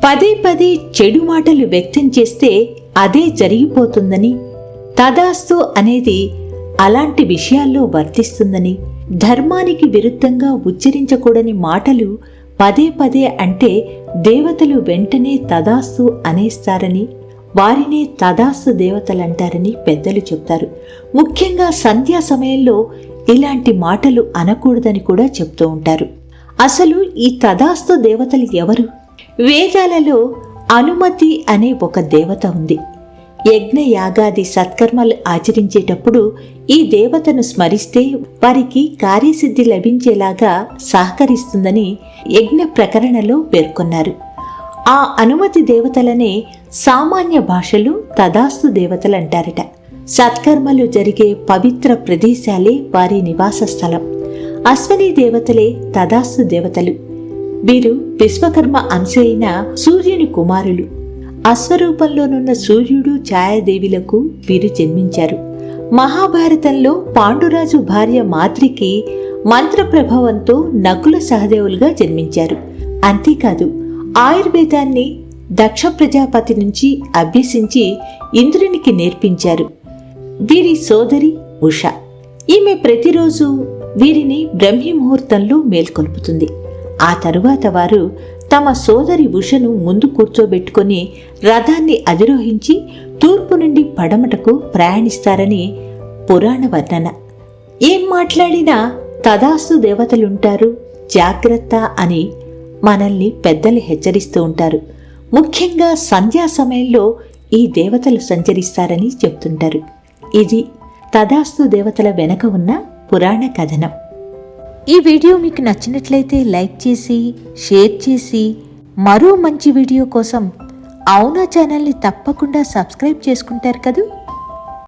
పదే పదే చెడు మాటలు వ్యక్తం చేస్తే అదే జరిగిపోతుందని, తదాస్తు అనేది అలాంటి విషయాల్లో వర్తిస్తుందని, ధర్మానికి విరుద్ధంగా ఉచ్చరించకూడని మాటలు పదే పదే అంటే దేవతలు వెంటనే తదాస్తు అనేస్తారని, వారినే తదాస్తు దేవతలంటారని పెద్దలు చెప్తారు. ముఖ్యంగా సంధ్యా సమయంలో ఇలాంటి మాటలు అనకూడదని కూడా చెప్తూ ఉంటారు. అసలు ఈ తదాస్తు దేవతలు ఎవరు? వేదాలలో అనుమతి అనే ఒక దేవత ఉంది. యజ్ఞ యాగాది సత్కర్మలు ఆచరించేటప్పుడు ఈ దేవతను స్మరిస్తే వారికి కార్యసిద్ధి లభించేలాగా సహకరిస్తుందని యజ్ఞ ప్రకరణలో పేర్కొన్నారు. ఆ అనుమతి దేవతలనే సామాన్య భాషలో తదాస్తు దేవతలంటారట. సత్కర్మలు జరిగే పవిత్ర ప్రదేశాలే వారి నివాస స్థలం. అశ్వనీ దేవతలే తదాస్తు దేవతలు. వీరు విశ్వకర్మ అంశ అయిన సూర్యుని కుమారులు. అశ్వరూపంలోనున్న సూర్యుడు ఛాయాదేవిలకు వీరు జన్మించారు. మహాభారతంలో పాండురాజు భార్య మాద్రికి మంత్ర ప్రభావంతో నకుల సహదేవులుగా జన్మించారు. అంతేకాదు, ఆయుర్వేదాన్ని దక్ష ప్రజాపతి నుంచి అభ్యసించి ఇంద్రునికి నేర్పించారు. వీరి సోదరి ఉష. ఈమె ప్రతిరోజు వీరిని బ్రహ్మీ ముహూర్తంలో మేల్కొల్పుతుంది. ఆ తరువాత వారు తమ సోదరి ఉషను ముందు కూర్చోబెట్టుకుని రథాన్ని అధిరోహించి తూర్పు నుండి పడమటకు ప్రయాణిస్తారని పురాణ వర్ణన. ఏం మాట్లాడినా తదాస్తు దేవతలుంటారు, జాగ్రత్త అని మనల్ని పెద్దలు హెచ్చరిస్తూ ఉంటారు. ముఖ్యంగా సంధ్యా సమయంలో ఈ దేవతలు సంచరిస్తారని చెప్తుంటారు. ఇది తదాస్తు దేవతల వెనక ఉన్న పురాణ కథనం. ఈ వీడియో మీకు నచ్చినట్లయితే లైక్ చేసి, షేర్ చేసి, మరో మంచి వీడియో కోసం అవునా ఛానల్ని తప్పకుండా సబ్స్క్రైబ్ చేసుకుంటారు కదూ.